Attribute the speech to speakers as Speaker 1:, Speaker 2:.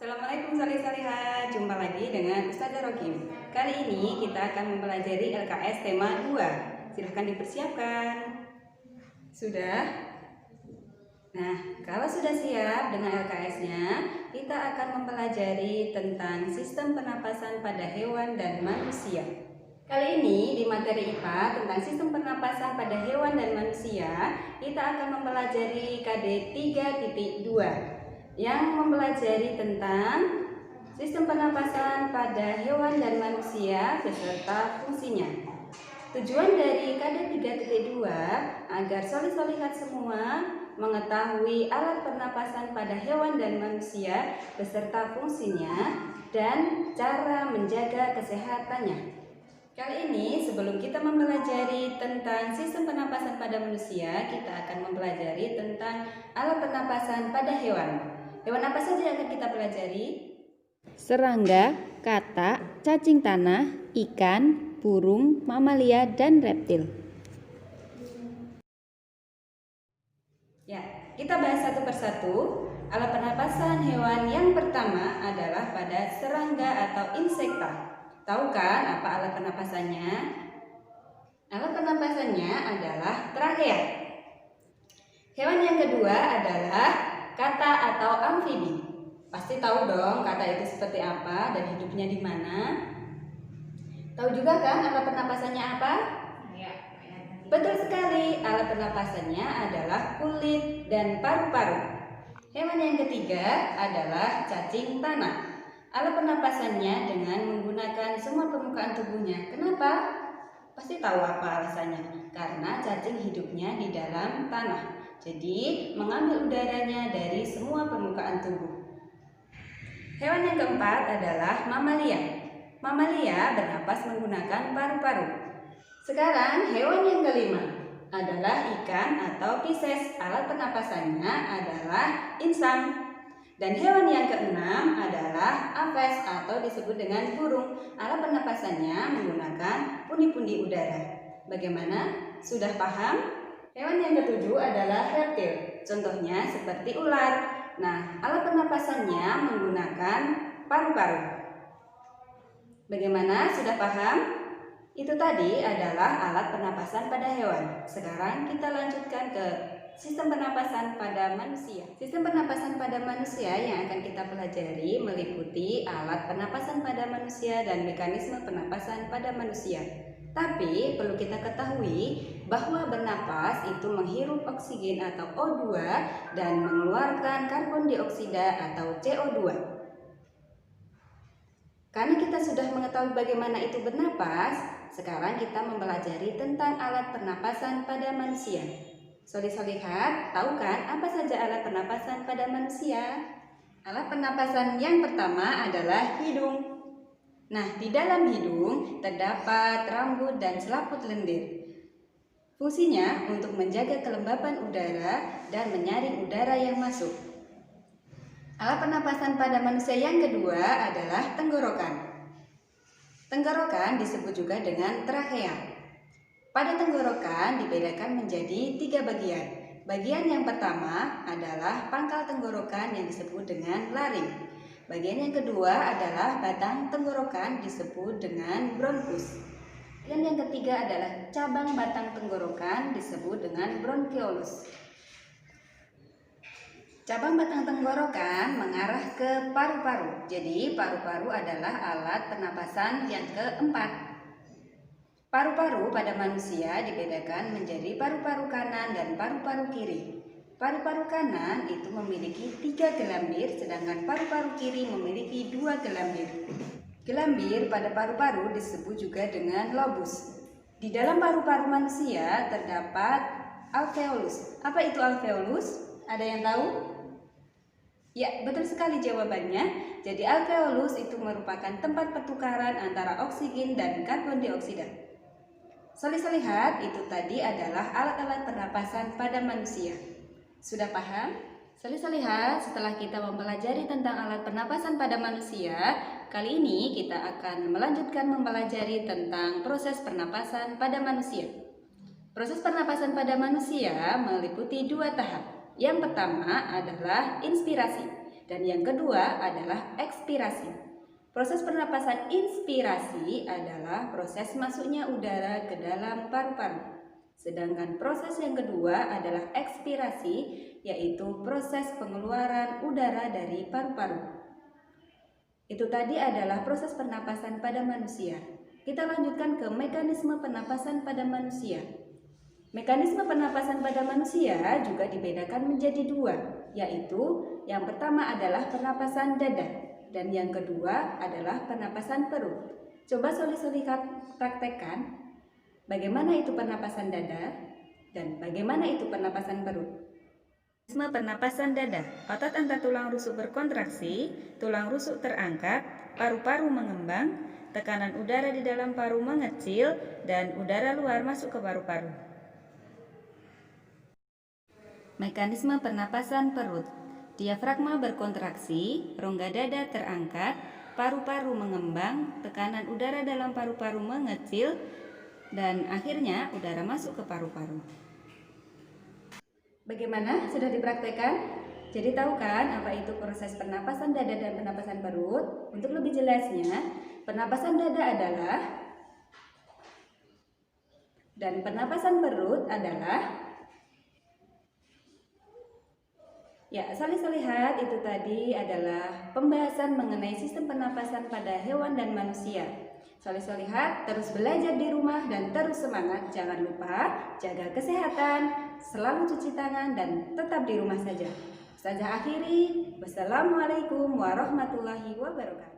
Speaker 1: Assalamualaikum salih-salihah, jumpa lagi dengan Ustazah Rokim. Kali ini kita akan mempelajari LKS tema 2. Silahkan dipersiapkan. Sudah? Nah, kalau sudah siap dengan LKS-nya, kita akan mempelajari tentang sistem pernapasan pada hewan dan manusia. Kali ini di materi IPA tentang sistem pernapasan pada hewan dan manusia, kita akan mempelajari KD 3.2 yang mempelajari tentang sistem pernapasan pada hewan dan manusia beserta fungsinya. Tujuan dari KD 3.2 agar solih-solihat semua mengetahui alat pernapasan pada hewan dan manusia beserta fungsinya dan cara menjaga kesehatannya. Kali ini sebelum kita mempelajari tentang sistem pernapasan pada manusia, kita akan mempelajari tentang alat pernapasan pada hewan. Hewan apa saja yang akan kita pelajari?
Speaker 2: Serangga, katak, cacing tanah, ikan, burung, mamalia, dan reptil.
Speaker 1: Ya, kita bahas satu persatu. Alat pernapasan hewan yang pertama adalah pada serangga atau insekta. Tahu kan apa alat pernapasannya? Alat pernapasannya adalah trachea. Hewan yang kedua adalah kata atau amfibi. Pasti tahu dong kata itu seperti apa dan hidupnya di mana. Tahu juga kan alat pernapasannya apa?
Speaker 3: Ya.
Speaker 1: Betul sekali, alat pernapasannya adalah kulit dan paru-paru. Hewan yang ketiga adalah cacing tanah. Alat pernapasannya dengan menggunakan semua permukaan tubuhnya. Kenapa? Pasti tahu apa alasannya. Karena cacing hidupnya di dalam tanah. Jadi mengambil udaranya dari semua permukaan tubuh. Hewan yang keempat adalah mamalia. Mamalia bernapas menggunakan paru-paru. Sekarang hewan yang kelima adalah ikan atau Pisces. Alat pernapasannya adalah insang. Dan hewan yang keenam adalah apes atau disebut dengan burung. Alat pernapasannya menggunakan pundi-pundi udara. Bagaimana? Sudah paham? Hewan yang ketujuh adalah reptil. Contohnya seperti ular. Nah, alat pernapasannya menggunakan paru-paru. Bagaimana? Sudah paham? Itu tadi adalah alat pernapasan pada hewan. Sekarang kita lanjutkan ke sistem pernapasan pada manusia. Sistem pernapasan pada manusia yang akan kita pelajari meliputi alat pernapasan pada manusia dan mekanisme pernapasan pada manusia. Tapi perlu kita ketahui bahwa bernapas itu menghirup oksigen atau O2 dan mengeluarkan karbon dioksida atau CO2. Karena kita sudah mengetahui bagaimana itu bernapas, sekarang kita mempelajari tentang alat pernapasan pada manusia. Solih-solihat, tahu kan apa saja alat pernapasan pada manusia? Alat pernapasan yang pertama adalah hidung. Nah, di dalam hidung terdapat rambut dan selaput lendir. Fungsinya untuk menjaga kelembapan udara dan menyaring udara yang masuk. Alat pernapasan pada manusia yang kedua adalah tenggorokan. Tenggorokan disebut juga dengan trachea. Pada tenggorokan dibedakan menjadi 3 bagian. Bagian yang pertama adalah pangkal tenggorokan yang disebut dengan laring. Bagian yang kedua adalah batang tenggorokan disebut dengan bronkus. Dan yang ketiga adalah cabang batang tenggorokan disebut dengan bronkiolus. Cabang batang tenggorokan mengarah ke paru-paru. Jadi paru-paru adalah alat pernapasan yang keempat. Paru-paru pada manusia dibedakan menjadi paru-paru kanan dan paru-paru kiri. Paru-paru kanan itu memiliki 3 gelambir, sedangkan paru-paru kiri memiliki 2 gelambir. Gelambir pada paru-paru disebut juga dengan lobus. Di dalam paru-paru manusia terdapat alveolus. Apa itu alveolus? Ada yang tahu? Ya, betul sekali jawabannya. Jadi alveolus itu merupakan tempat pertukaran antara oksigen dan karbon dioksida. Solih-solihat, itu tadi adalah alat-alat pernapasan pada manusia. Sudah paham? Solih-solihat, setelah kita mempelajari tentang alat pernapasan pada manusia, kali ini kita akan melanjutkan mempelajari tentang proses pernapasan pada manusia. Proses pernapasan pada manusia meliputi 2 tahap. Yang pertama adalah inspirasi. Dan yang kedua adalah ekspirasi. Proses pernapasan inspirasi adalah proses masuknya udara ke dalam paru-paru. Sedangkan proses yang kedua adalah ekspirasi, yaitu proses pengeluaran udara dari paru-paru. Itu tadi adalah proses pernapasan pada manusia. Kita lanjutkan ke mekanisme pernapasan pada manusia. Mekanisme pernapasan pada manusia juga dibedakan menjadi dua, yaitu yang pertama adalah pernapasan dada dan yang kedua adalah pernapasan perut. Coba soli-soli praktekkan bagaimana itu pernapasan dada dan bagaimana itu pernapasan perut. Mekanisme pernapasan dada. Otot antar tulang rusuk berkontraksi, tulang rusuk terangkat, paru-paru mengembang, tekanan udara di dalam paru mengecil, dan udara luar masuk ke paru-paru. Mekanisme pernapasan perut. Diafragma berkontraksi, rongga dada terangkat, paru-paru mengembang, tekanan udara dalam paru-paru mengecil, dan akhirnya udara masuk ke paru-paru. Bagaimana? Sudah dipraktekkan? Jadi tahu kan apa itu proses pernapasan dada dan pernapasan perut? Untuk lebih jelasnya, pernapasan dada adalah dan pernapasan perut adalah. Ya, saling lihat itu tadi adalah pembahasan mengenai sistem pernapasan pada hewan dan manusia. Lihat, terus belajar di rumah dan terus semangat. Jangan lupa jaga kesehatan, selalu cuci tangan dan tetap di rumah saja. Ustazah akhiri, wassalamualaikum warahmatullahi wabarakatuh.